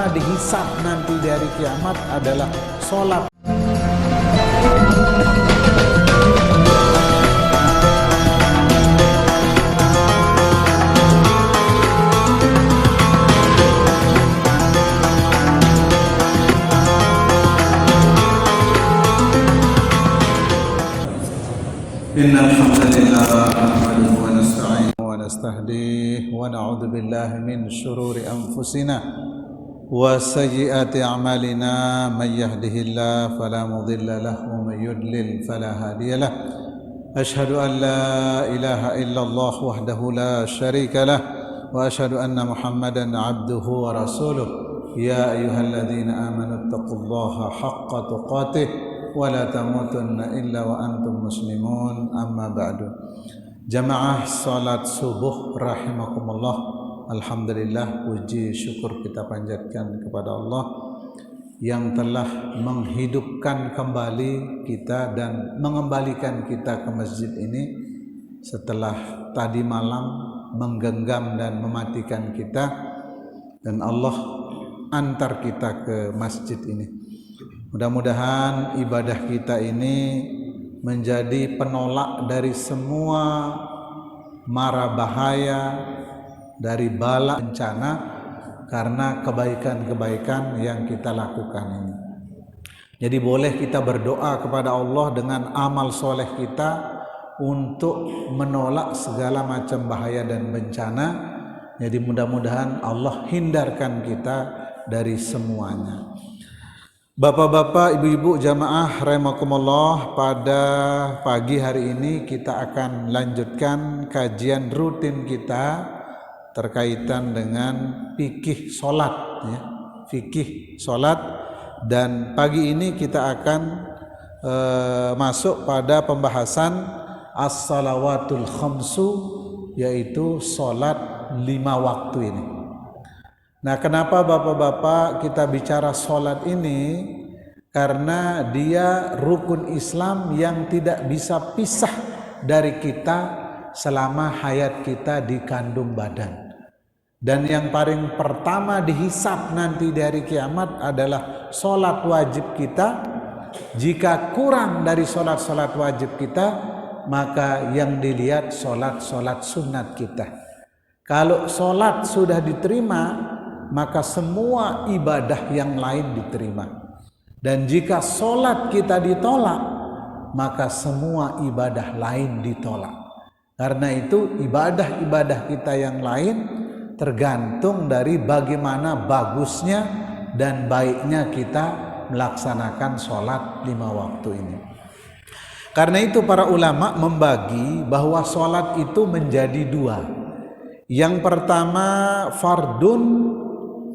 pertama dihisab nanti di hari kiamat adalah sholat. Innal hamdalillah nahmaduhu wa nasta'inuhu wa nastahdihi wa na'udzu billahi min shururi anfusina wa sayyiati a'malina may yahdihillahu fala mudilla lahu wa may yudlil fala hadiya lahu. Ashhadu an la ilaha illallah wahdahu la syarika lah wa ashhadu anna Muhammadan 'abduhu wa rasuluh. Ya ayyuhalladzina amanu taqullaha haqqa tuqatih wa la tamutunna illa wa antum muslimun, amma ba'du. Jamaah salat subuh rahimakumullah. Alhamdulillah, puji syukur kita panjatkan kepada Allah yang telah menghidupkan kembali kita dan mengembalikan kita ke masjid ini setelah tadi malam menggenggam dan mematikan kita, dan Allah antar kita ke masjid ini. Mudah-mudahan ibadah kita ini menjadi penolak dari semua mara bahaya, dari bala bencana, karena kebaikan-kebaikan yang kita lakukan ini. Jadi boleh kita berdoa kepada Allah dengan amal soleh kita untuk menolak segala macam bahaya dan bencana. Jadi mudah-mudahan Allah hindarkan kita dari semuanya. Bapak-bapak, ibu-ibu, jamaah rahimakumullah, pada pagi hari ini kita akan lanjutkan kajian rutin kita terkaitan dengan fikih salat, ya. Fikih salat, dan pagi ini kita akan masuk pada pembahasan as-salawatul khamsu, yaitu salat 5 waktu ini. Nah, kenapa bapak-bapak kita bicara sholat ini? Karena dia rukun Islam yang tidak bisa pisah dari kita selama hayat kita di kandung badan. Dan yang paling pertama dihisab nanti di hari kiamat adalah sholat wajib kita. Jika kurang dari sholat-sholat wajib kita, maka yang dilihat sholat-sholat sunat kita. Kalau sholat sudah diterima, maka semua ibadah yang lain diterima. Dan jika sholat kita ditolak, maka semua ibadah lain ditolak. Karena itu ibadah-ibadah kita yang lain tergantung dari bagaimana bagusnya dan baiknya kita melaksanakan sholat 5 waktu ini. Karena itu para ulama membagi bahwa sholat itu menjadi 2. Yang pertama fardun,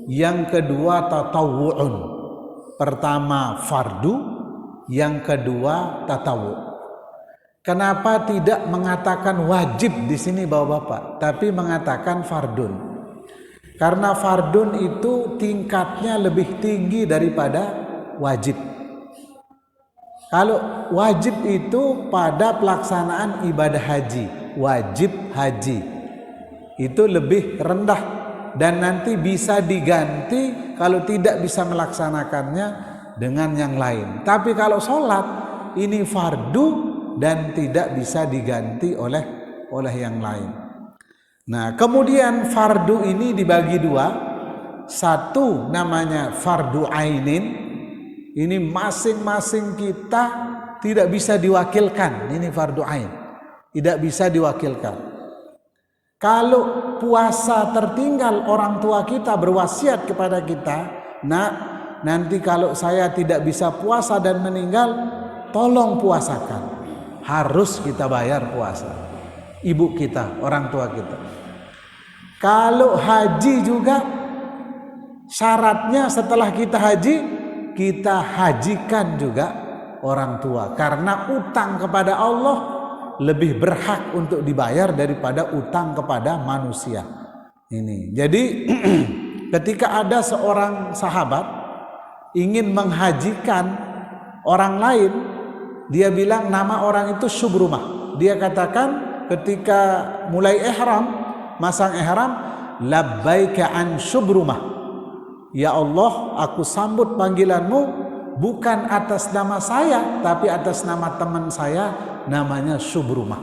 yang kedua tatawu'un. Pertama fardu, yang kedua tatawu'. Kenapa tidak mengatakan wajib di sini Bapak-bapak, tapi mengatakan fardun? Karena fardun itu tingkatnya lebih tinggi daripada wajib. Kalau wajib itu pada pelaksanaan ibadah haji, wajib haji itu lebih rendah, dan nanti bisa diganti kalau tidak bisa melaksanakannya dengan yang lain. Tapi kalau sholat ini fardu dan tidak bisa diganti oleh yang lain. Nah, kemudian fardu ini dibagi 2. Satu namanya fardu ainin. Ini masing-masing kita tidak bisa diwakilkan. Ini fardu ain, tidak bisa diwakilkan. Kalau puasa tertinggal, orang tua kita berwasiat kepada kita, "Nak, nanti kalau saya tidak bisa puasa dan meninggal, tolong puasakan." Harus kita bayar puasa. Ibu kita, orang tua kita. Kalau haji juga syaratnya setelah kita haji, kita hajikan juga orang tua. Karena utang kepada Allah lebih berhak untuk dibayar daripada utang kepada manusia. Ini. Jadi ketika ada seorang sahabat ingin menghajikan orang lain, dia bilang nama orang itu Syubrumah. Dia katakan ketika mulai ihram, masang ihram, labbaika an Syubrumah. ya Allah, aku sambut panggilanmu bukan atas nama saya, tapi atas nama teman saya, namanya Syubrumah.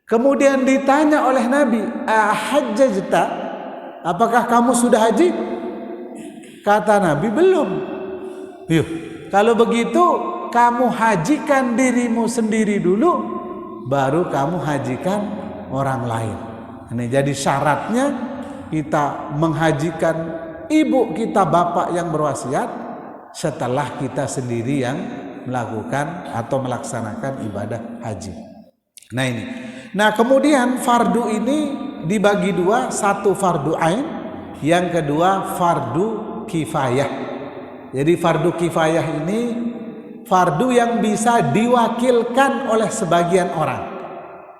Kemudian ditanya oleh Nabi, ahajjajta, apakah kamu sudah haji? Kata Nabi, belum. Yuk, kalau begitu kamu hajikan dirimu sendiri dulu, baru kamu hajikan orang lain. Ini jadi syaratnya kita menghajikan ibu kita, bapak yang berwasiat, setelah kita sendiri yang melakukan atau melaksanakan ibadah haji. Nah ini. Nah kemudian fardu ini dibagi dua, satu fardu ain, yang kedua fardu kifayah. Jadi fardu kifayah ini fardu yang bisa diwakilkan oleh sebagian orang,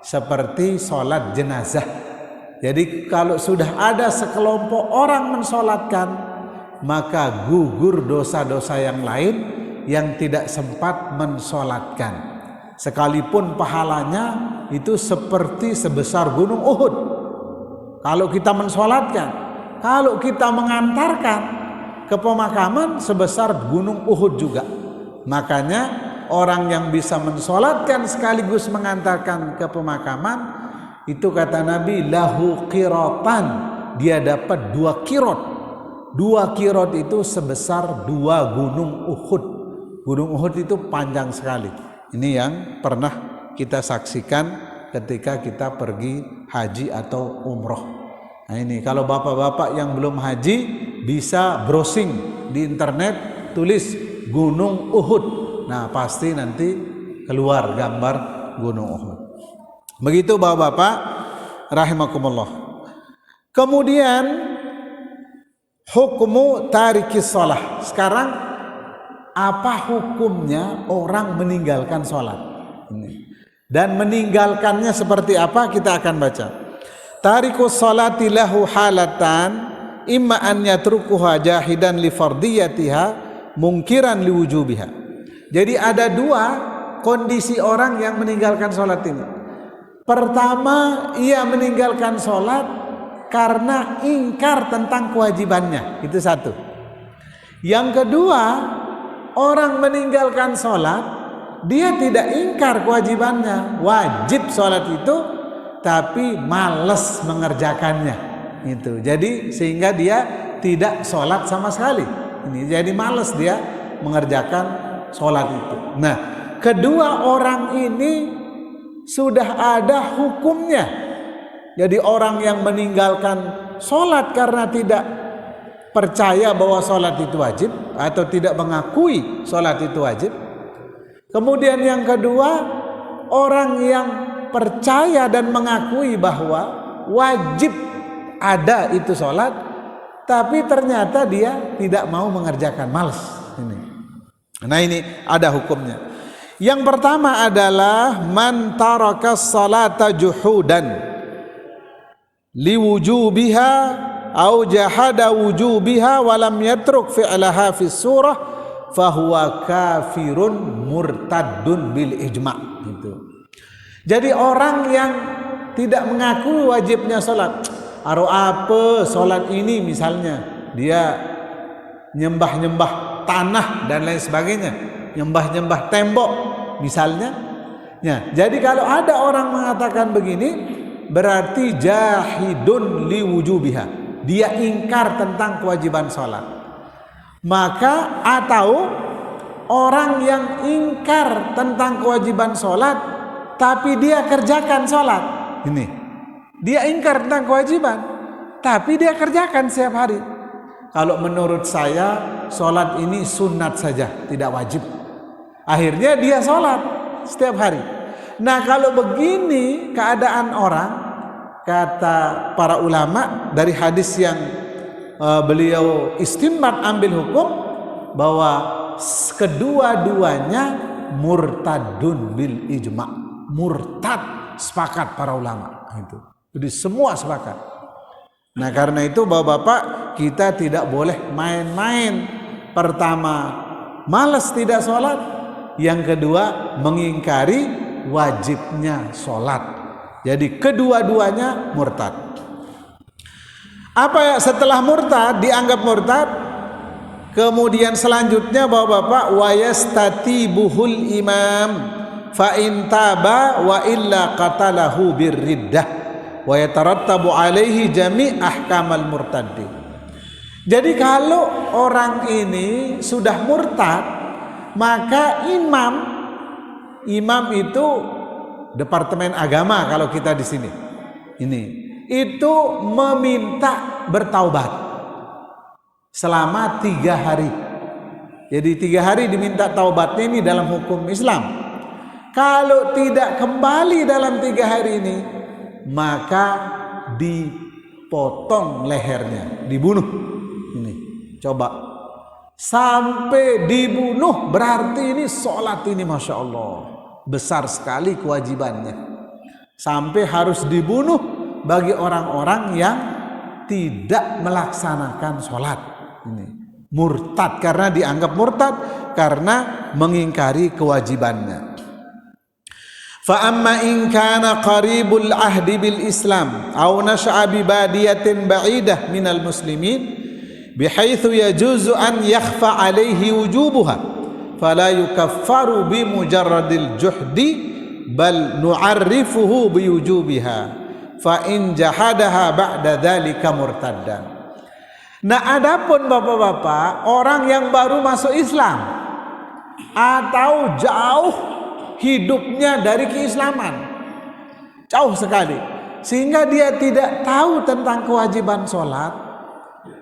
seperti sholat jenazah. Jadi kalau sudah ada sekelompok orang mensolatkan, maka gugur dosa-dosa yang lain yang tidak sempat mensolatkan. Sekalipun pahalanya itu seperti sebesar gunung Uhud. Kalau kita mensolatkan, kalau kita mengantarkan ke pemakaman sebesar gunung Uhud juga. Makanya orang yang bisa mensolatkan sekaligus mengantarkan ke pemakaman, itu kata Nabi, lahu qiratan, dia dapat 2 qirot. 2 qirot itu sebesar 2 gunung Uhud. Gunung Uhud itu panjang sekali. Ini yang pernah kita saksikan ketika kita pergi haji atau umroh. Nah ini kalau bapak-bapak yang belum haji bisa browsing di internet, tulis gunung Uhud. Nah pasti nanti keluar gambar gunung Uhud. Begitu bapak-bapak rahimakumullah. Kemudian hukmu tarikis shalah. Sekarang apa hukumnya orang meninggalkan sholat? Dan meninggalkannya seperti apa, kita akan baca. Tarikus sholati lahu halatan, imma an yatrukuha jahidan li fardiyatiha mungkiran li wujubiha. Jadi ada 2 kondisi orang yang meninggalkan sholat ini. Pertama, ia meninggalkan sholat karena ingkar tentang kewajibannya. Itu satu. Yang kedua, orang meninggalkan sholat, dia tidak ingkar kewajibannya, wajib sholat itu, tapi malas mengerjakannya. Itu. Jadi sehingga dia tidak sholat sama sekali. Ini jadi malas dia mengerjakan sholat itu. Nah, kedua orang ini sudah ada hukumnya. Jadi orang yang meninggalkan sholat karena tidak percaya bahwa sholat itu wajib atau tidak mengakui sholat itu wajib. Kemudian yang kedua, orang yang percaya dan mengakui bahwa wajib ada itu sholat, tapi ternyata dia tidak mau mengerjakan, malas. Nah ini ada hukumnya. Yang pertama adalah man tarakas salata juhudan liwujubiha au jahada wujubiha wa lam yatruk fi'laha fi surah fahuwa kafirun murtaddun bil ijma'. Gitu. Jadi orang yang tidak mengakui wajibnya sholat, aro apa sholat ini misalnya, dia nyembah-nyembah tanah dan lain sebagainya, nyembah-nyembah tembok misalnya. Ya, jadi kalau ada orang mengatakan begini, berarti jahidun liwujubiha, dia ingkar tentang kewajiban sholat. Maka atau orang yang ingkar tentang kewajiban sholat tapi dia kerjakan sholat, ini dia ingkar tentang kewajiban tapi dia kerjakan setiap hari. Kalau menurut saya sholat ini sunat saja, tidak wajib. Akhirnya dia sholat setiap hari. Nah kalau begini keadaan orang, kata para ulama dari hadis yang beliau istinbat ambil hukum, bahwa kedua-duanya murtadun bil ijma'. Murtad, sepakat para ulama itu. Jadi semua sepakat. Nah karena itu bapak-bapak, kita tidak boleh main-main. Pertama, malas tidak sholat. Yang kedua, mengingkari wajibnya sholat. Jadi kedua-duanya murtad. Apa ya setelah murtad dianggap murtad? Kemudian selanjutnya Bapak-bapak, wa yastatibuhul imam fa in taba wa illa qatalahu birriddah wa yatarattabu alaihi jami' ahkamal murtaddi. Jadi kalau orang ini sudah murtad, maka imam itu departemen agama kalau kita di sini. Ini itu meminta bertaubat selama 3 hari. Jadi 3 hari diminta taubatnya ini dalam hukum Islam. Kalau tidak kembali dalam 3 hari ini, maka dipotong lehernya, dibunuh. Ini coba sampai dibunuh, berarti ini sholat ini Masya Allah besar sekali kewajibannya, sampai harus dibunuh bagi orang-orang yang tidak melaksanakan sholat. Ini murtad, karena dianggap murtad karena mengingkari kewajibannya. Fa amma in kana qaribul ahdi bil Islam aw nasha'a bi badiyatin ba'idah minal muslimin bihaitsu yajuzu an yakhfa alaihi wujubuha fala yukaffaru bi mujarradil juhdi bal nu'arrifuhu bi wujubiha fa in jahadaha ba'da dzalika murtaddan. Nah, adapun Bapak-bapak, orang yang baru masuk Islam atau jauh hidupnya dari keislaman, jauh sekali, sehingga dia tidak tahu tentang kewajiban sholat,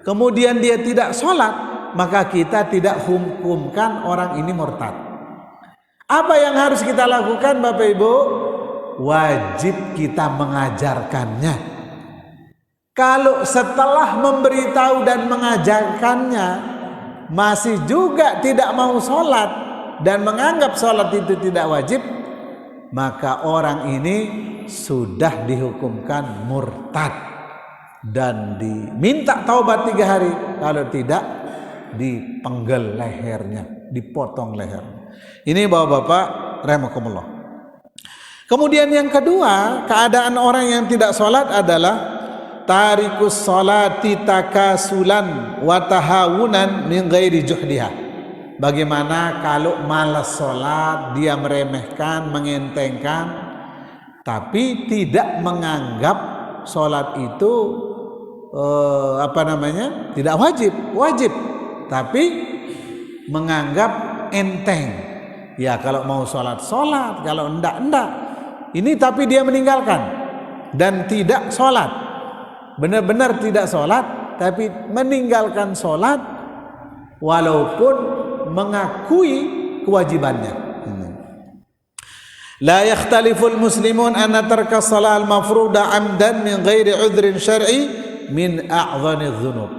kemudian dia tidak sholat, maka kita tidak hukumkan orang ini murtad. Apa yang harus kita lakukan Bapak Ibu? Wajib kita mengajarkannya. Kalau setelah memberitahu dan mengajarkannya masih juga tidak mau sholat dan menganggap sholat itu tidak wajib, maka orang ini sudah dihukumkan murtad dan diminta taubat 3 hari. Kalau tidak, dipenggal lehernya, dipotong lehernya. Ini Bapak-bapak rahimakumullah. Kemudian yang kedua, keadaan orang yang tidak sholat adalah tarikus sholati takasulan wa tahawunan min ghairi juhdiha. Bagaimana kalau malas sholat, dia meremehkan, mengentengkan, tapi tidak menganggap sholat itu tidak wajib, wajib, tapi menganggap enteng. Ya kalau mau sholat, sholat, kalau enggak. Ini tapi dia meninggalkan dan tidak sholat, benar-benar tidak sholat, tapi meninggalkan sholat walaupun mengakui kewajibannya. La yakhtaliful muslimun anna tarka shalah al-mafruda amdan min ghairi udhrin syar'i min a'dhanidz dzunub.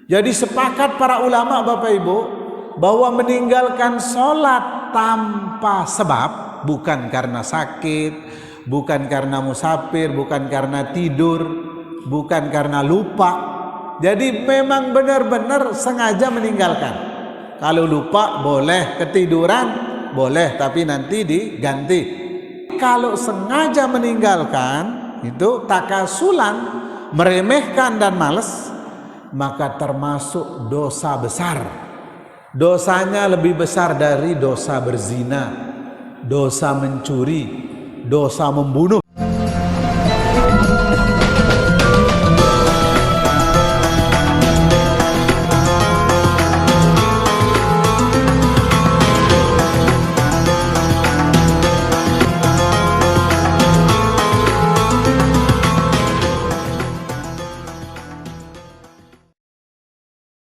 Jadi sepakat para ulama Bapak Ibu bahwa meninggalkan sholat tanpa sebab, bukan karena sakit, bukan karena musafir, bukan karena tidur, bukan karena lupa. Jadi memang benar-benar sengaja meninggalkan. Kalau lupa boleh, ketiduran boleh, tapi nanti diganti. Kalau sengaja meninggalkan itu takasulan, meremehkan dan malas, maka termasuk dosa besar. Dosanya lebih besar dari dosa berzina, dosa mencuri, dosa membunuh.